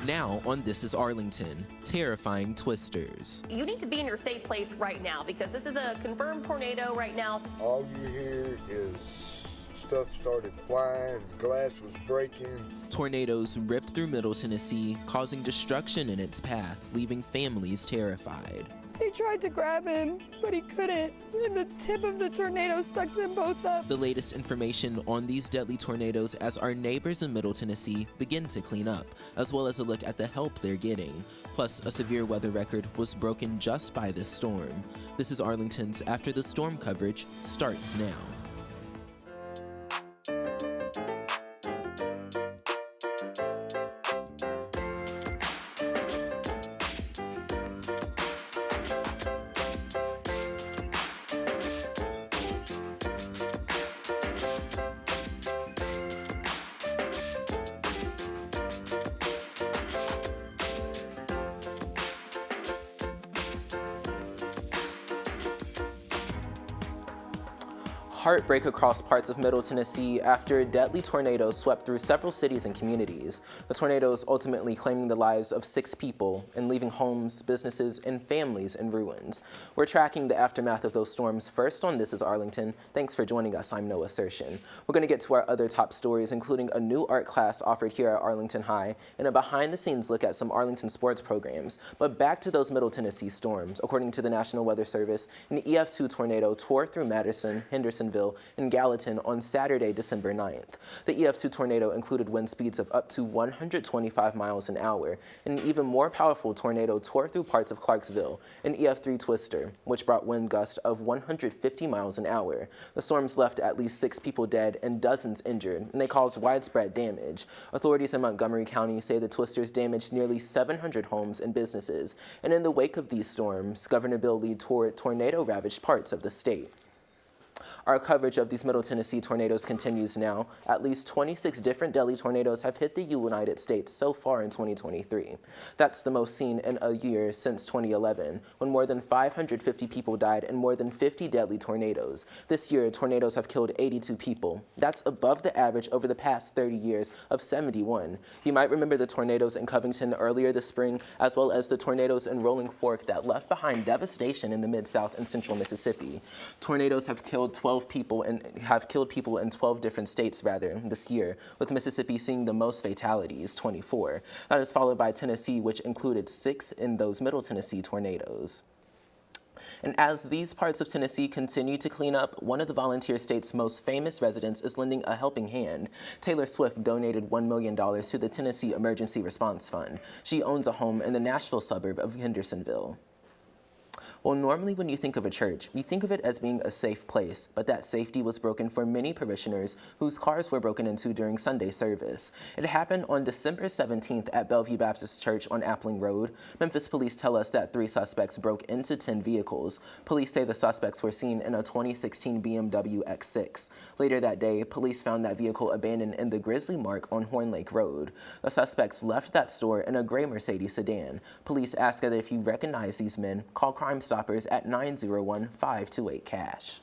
Now on This Is Arlington, terrifying twisters. You need to be in your safe place right now because this is a confirmed tornado right now. All you hear is stuff started flying, glass was breaking. Tornadoes ripped through Middle Tennessee, causing destruction in its path, leaving families terrified. They tried to grab him, but he couldn't, and the tip of the tornado sucked them both up. The latest information on these deadly tornadoes as our neighbors in Middle Tennessee begin to clean up, as well as a look at the help they're getting. Plus, a severe weather record was broken just by this storm. This is Arlington's After the Storm coverage starts now. Heartbreak across parts of Middle Tennessee after a deadly tornado swept through several cities and communities. The tornadoes ultimately claiming the lives of 6 people and leaving homes, businesses, and families in ruins. We're tracking the aftermath of those storms first on This Is Arlington. Thanks for joining us. I'm Noah Sershin. We're going to get to our other top stories, including a new art class offered here at Arlington High and a behind-the-scenes look at some Arlington sports programs. But back to those Middle Tennessee storms. According to the National Weather Service, an EF2 tornado tore through Madison, Hendersonville, and Gallatin on Saturday, December 9th. The EF2 tornado included wind speeds of up to 125 miles an hour. An even more powerful tornado tore through parts of Clarksville, an EF3 twister, which brought wind gusts of 150 miles an hour. The storms left at least 6 people dead and dozens injured, and they caused widespread damage. Authorities in Montgomery County say the twisters damaged nearly 700 homes and businesses, and in the wake of these storms, Governor Bill Lee toured tornado-ravaged parts of the state. Our coverage of these Middle Tennessee tornadoes continues now. At least 26 different deadly tornadoes have hit the United States so far in 2023. That's the most seen in a year since 2011, when more than 550 people died in more than 50 deadly tornadoes. This year, tornadoes have killed 82 people. That's above the average over the past 30 years of 71. You might remember the tornadoes in Covington earlier this spring, as well as the tornadoes in Rolling Fork that left behind devastation in the Mid-South and Central Mississippi. Tornadoes have killed 12 people and have killed people in 12 different states this year, with Mississippi seeing the most fatalities, 24. That is followed by Tennessee, which included 6 in those Middle Tennessee tornadoes. And as these parts of Tennessee continue to clean up, one of the volunteer state's most famous residents is lending a helping hand. Taylor Swift donated $1 million to the Tennessee Emergency Response Fund. She owns a home in the Nashville suburb of Hendersonville. Well, normally when you think of a church, you think of it as being a safe place, but that safety was broken for many parishioners whose cars were broken into during Sunday service. It happened on December 17th at Bellevue Baptist Church on Appling Road. Memphis police tell us that 3 suspects broke into 10 vehicles. Police say the suspects were seen in a 2016 BMW X6. Later that day, police found that vehicle abandoned in the Grizzly Mark on Horn Lake Road. The suspects left that store in a gray Mercedes sedan. Police ask that if you recognize these men, call Crime Stoppers at 901-528-CASH.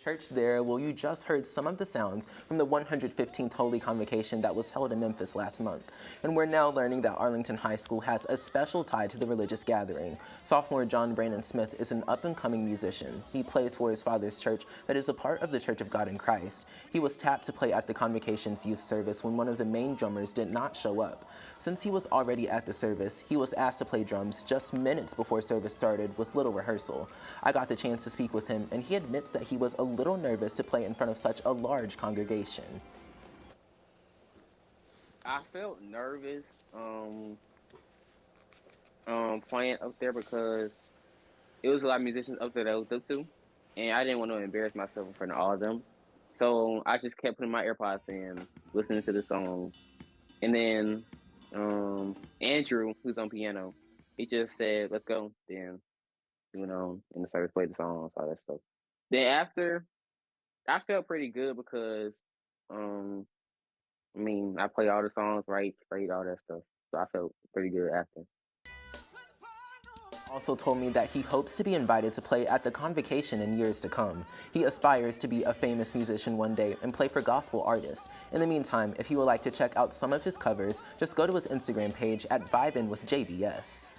Church there, well, you just heard some of the sounds from the 115th Holy Convocation that was held in Memphis last month. And we're now learning that Arlington High School has a special tie to the religious gathering. Sophomore John Brandon Smith is an up-and-coming musician. He plays for his father's church that is a part of the Church of God in Christ. He was tapped to play at the Convocation's youth service when one of the main drummers did not show up. Since he was already at the service, he was asked to play drums just minutes before service started with little rehearsal. I got the chance to speak with him, and he admits that he was a little nervous to play in front of such a large congregation. I felt nervous playing up there because it was a lot of musicians up there that I looked up to, and I didn't want to embarrass myself in front of all of them. So I just kept putting my AirPods in, listening to the song, and then Andrew, who's on piano, he just said, "Let's go." Then, and the service played the songs, all that stuff. Then after, I felt pretty good because, I play all the songs right, straight, all that stuff. So I felt pretty good after. Also told me that he hopes to be invited to play at the Convocation in years to come. He aspires to be a famous musician one day and play for gospel artists. In the meantime, if you would like to check out some of his covers, just go to his Instagram page at Vibin with JBS.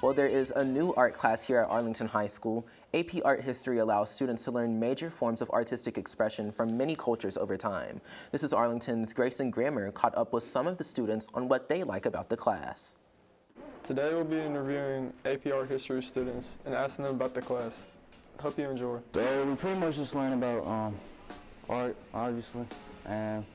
Well, there is a new art class here at Arlington High School. AP Art History allows students to learn major forms of artistic expression from many cultures over time. This is Arlington's Grayson Grammer caught up with some of the students on what they like about the class. Today we'll be interviewing AP Art History students and asking them about the class. Hope you enjoy. So we pretty much just learn about art, obviously, and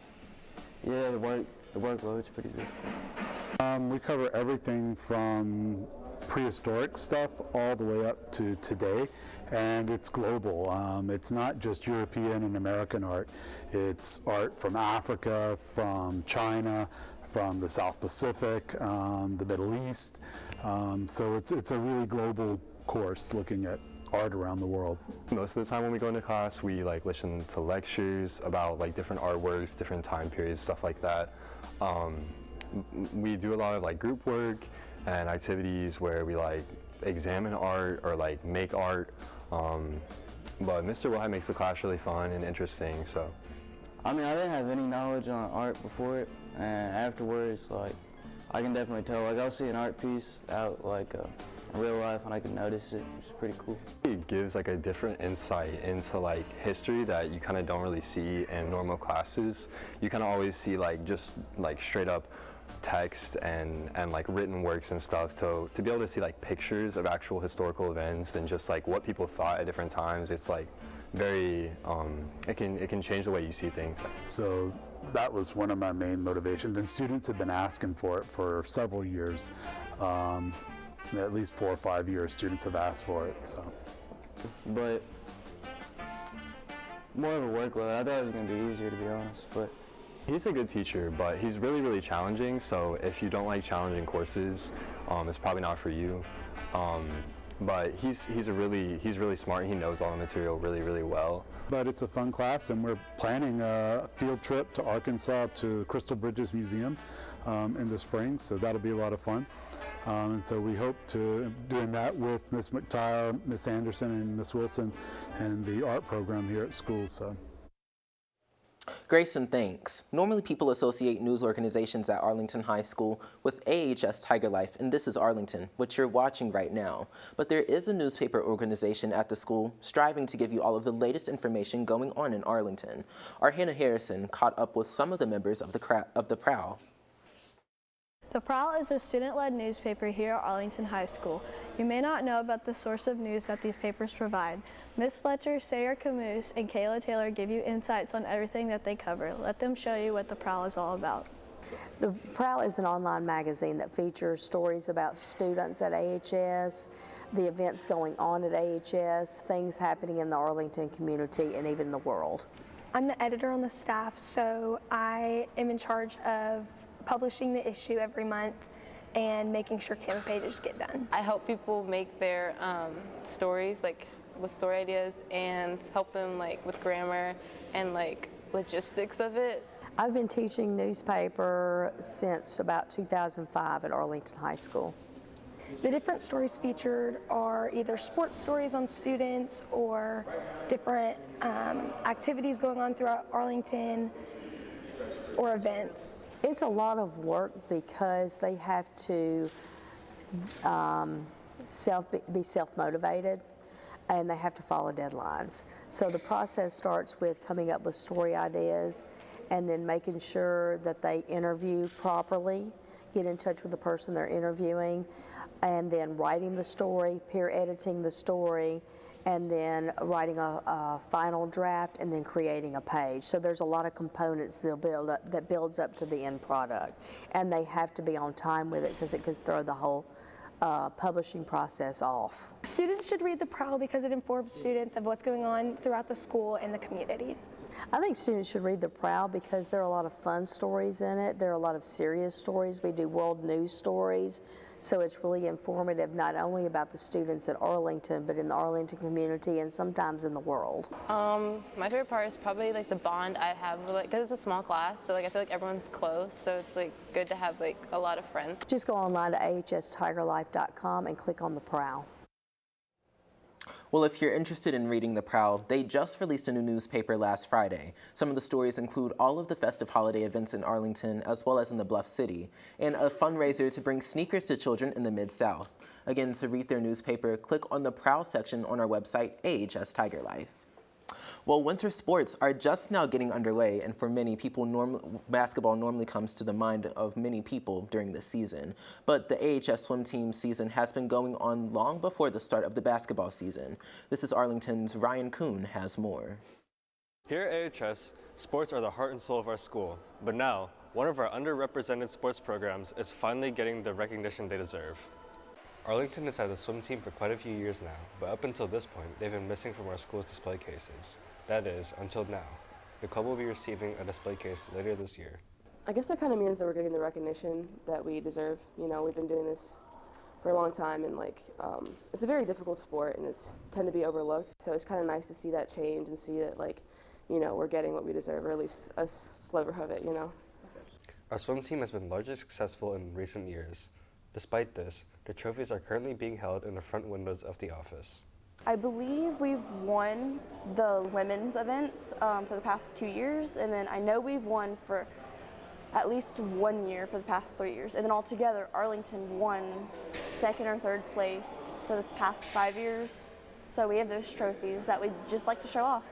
yeah, the workload's pretty difficult. We cover everything from prehistoric stuff all the way up to today, and it's global. It's not just European and American art. It's art from Africa, from China, from the South Pacific, the Middle East. So it's a really global course looking at art around the world. Most of the time when we go into class, we listen to lectures about different artworks, different time periods, stuff like that. We do a lot of group work and activities where we examine art or make art. But Mr. Wilhite makes the class really fun and interesting. So, I mean, I didn't have any knowledge on art before it, and afterwards, I can definitely tell. I'll see an art piece out in real life and I can notice it. It's pretty cool. It gives a different insight into history that you kind of don't really see in normal classes. You kind of always see just straight up text and written works and stuff. So to be able to see pictures of actual historical events and just what people thought at different times, it's very it can change the way you see things. So that was one of my main motivations, and students have been asking for it for several years. At least 4 or 5 years students have asked for it. So, but more of a workload. I thought it was going to be easier, to be honest, but he's a good teacher, but he's really, really challenging. So if you don't like challenging courses, it's probably not for you. But he's really smart. He knows all the material really, really well. But it's a fun class, and we're planning a field trip to Arkansas to Crystal Bridges Museum in the spring, so that'll be a lot of fun. And so we hope to doing that with Miss McTire, Miss Anderson, and Miss Wilson, and the art program here at school. So. Grayson, thanks. Normally people associate news organizations at Arlington High School with AHS Tiger Life and This Is Arlington, which you're watching right now. But there is a newspaper organization at the school striving to give you all of the latest information going on in Arlington. Our Hannah Harrison caught up with some of the members of the Prow. The Prow is a student-led newspaper here at Arlington High School. You may not know about the source of news that these papers provide. Miss Fletcher, Sarah Camus, and Kayla Taylor give you insights on everything that they cover. Let them show you what the Prow is all about. The Prow is an online magazine that features stories about students at AHS, the events going on at AHS, things happening in the Arlington community and even the world. I'm the editor on the staff, so I am in charge of publishing the issue every month and making sure camera pages get done. I help people make their stories, with story ideas, and help them with grammar and logistics of it. I've been teaching newspaper since about 2005 at Arlington High School. The different stories featured are either sports stories on students or different activities going on throughout Arlington or events. It's a lot of work because they have to be self-motivated and they have to follow deadlines. So the process starts with coming up with story ideas and then making sure that they interview properly, get in touch with the person they're interviewing, and then writing the story, peer editing the story, and then writing a final draft, and then creating a page. So there's a lot of components that builds up to the end product, and they have to be on time with it because it could throw the whole publishing process off. Students should read the Prow because it informs students of what's going on throughout the school and the community. I think students should read the Prow because there are a lot of fun stories in it. There are a lot of serious stories. We do world news stories. So it's really informative not only about the students at Arlington, but in the Arlington community and sometimes in the world. My favorite part is probably like the bond I have with, like, because it's a small class, so like I feel like everyone's close, so it's like good to have like a lot of friends. Just go online to ahstigerlife.com and click on the Prow. Well, if you're interested in reading the Prow, they just released a new newspaper last Friday. Some of the stories include all of the festive holiday events in Arlington, as well as in the Bluff City, and a fundraiser to bring sneakers to children in the Mid-South. Again, to read their newspaper, click on the Prow section on our website, AHS Tiger Life. Well, winter sports are just now getting underway, and for many people, basketball normally comes to the mind of many people during this season. But the AHS swim team season has been going on long before the start of the basketball season. This is Arlington's Ryan Kuhn has more. Here at AHS, sports are the heart and soul of our school. But now, one of our underrepresented sports programs is finally getting the recognition they deserve. Arlington has had a swim team for quite a few years now, but up until this point, they've been missing from our school's display cases. That is, until now. The club will be receiving a display case later this year. I guess that kind of means that we're getting the recognition that we deserve. You know, we've been doing this for a long time, and it's a very difficult sport, and it's tend to be overlooked. So it's kind of nice to see that change and see that, we're getting what we deserve, or at least a sliver of it, Our swim team has been largely successful in recent years. Despite this, the trophies are currently being held in the front windows of the office. I believe we've won the women's events for the past 2 years, and then I know we've won for at least 1 year for the past 3 years. And then altogether, Arlington won second or third place for the past 5 years. So we have those trophies that we'd just like to show off.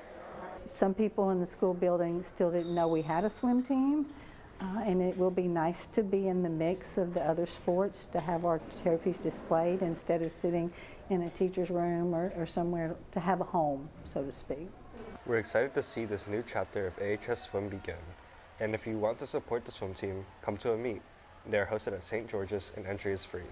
Some people in the school building still didn't know we had a swim team, and it will be nice to be in the mix of the other sports, to have our trophies displayed instead of sitting in a teacher's room or somewhere, to have a home, so to speak. We're excited to see this new chapter of AHS Swim begin. And if you want to support the swim team, come to a meet. They are hosted at St. George's and entry is free.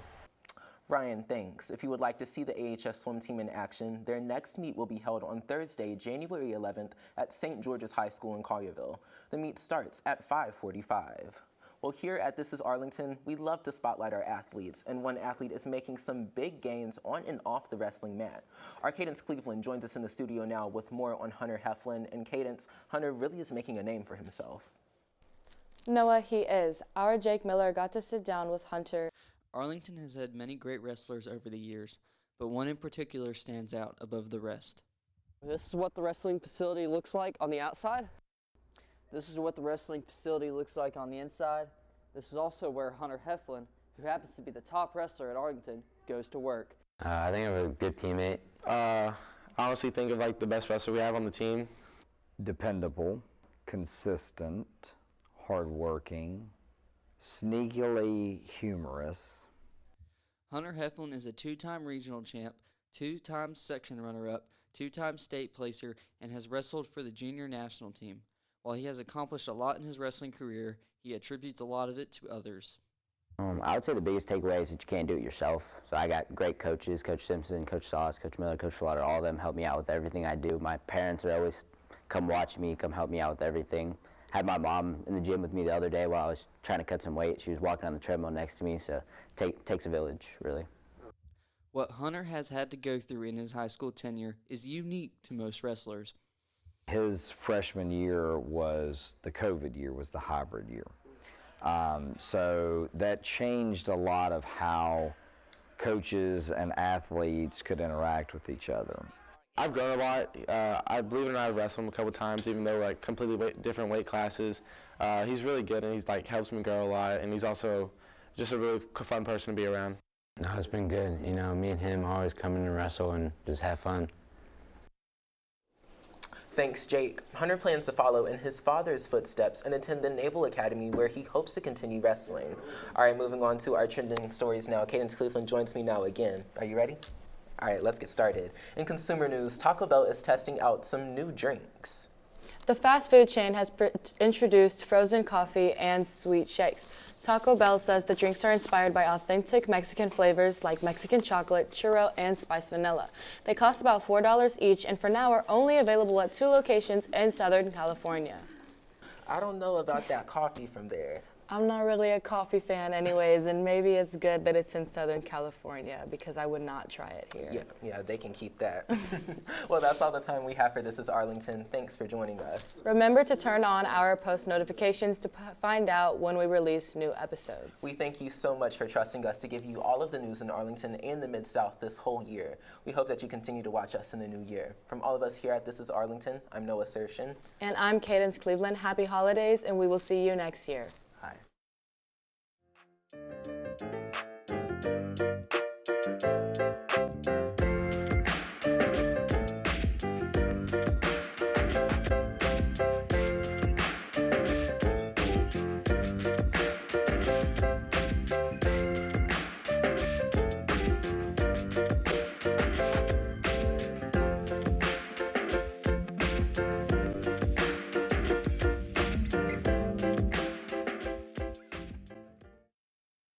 Ryan, thanks. If you would like to see the AHS swim team in action, their next meet will be held on Thursday, January 11th at St. George's High School in Collierville. The meet starts at 5:45. Well, here at This is Arlington, we love to spotlight our athletes, and one athlete is making some big gains on and off the wrestling mat. Our Cadence Cleveland joins us in the studio now with more on Hunter Heflin, and Cadence, Hunter really is making a name for himself. Noah, he is. Our Jake Miller got to sit down with Hunter. Arlington has had many great wrestlers over the years, but one in particular stands out above the rest. This is what the wrestling facility looks like on the outside. This is what the wrestling facility looks like on the inside. This is also where Hunter Heflin, who happens to be the top wrestler at Arlington, goes to work. I think I'm a good teammate. I honestly think of the best wrestler we have on the team. Dependable, consistent, hardworking, sneakily humorous. Hunter Heflin is a two-time regional champ, two-time section runner-up, two-time state placer, and has wrestled for the junior national team. While he has accomplished a lot in his wrestling career, he attributes a lot of it to others. I would say the biggest takeaway is that you can't do it yourself. So I got great coaches, Coach Simpson, Coach Sauce, Coach Miller, Coach Slaughter, all of them help me out with everything I do. My parents are always come watch me, come help me out with everything. Had my mom in the gym with me the other day while I was trying to cut some weight. She was walking on the treadmill next to me, so takes a village, really. What Hunter has had to go through in his high school tenure is unique to most wrestlers. His freshman year was the COVID year, was the hybrid year. So that changed a lot of how coaches and athletes could interact with each other. I've grown a lot. I believe it or not, I've wrestled him a couple times, even though completely different weight classes. He's really good, and he's helps me grow a lot, and he's also just a really fun person to be around. No, it's been good. Me and him always come in and wrestle and just have fun. Thanks, Jake. Hunter plans to follow in his father's footsteps and attend the Naval Academy, where he hopes to continue wrestling. All right, moving on to our trending stories now. Cadence Cleveland joins me now again. Are you ready? All right, let's get started. In consumer news, Taco Bell is testing out some new drinks. The fast food chain has introduced frozen coffee and sweet shakes. Taco Bell says the drinks are inspired by authentic Mexican flavors like Mexican chocolate, churro, and spiced vanilla. They cost about $4 each, and for now are only available at 2 locations in Southern California. I don't know about that coffee from there. I'm not really a coffee fan anyways, and maybe it's good that it's in Southern California because I would not try it here. Yeah, they can keep that. Well, that's all the time we have for This Is Arlington. Thanks for joining us. Remember to turn on our post notifications to find out when we release new episodes. We thank you so much for trusting us to give you all of the news in Arlington and the Mid-South this whole year. We hope that you continue to watch us in the new year. From all of us here at This Is Arlington, I'm Noah Sershin. And I'm Cadence Cleveland. Happy holidays, and we will see you next year. Hi.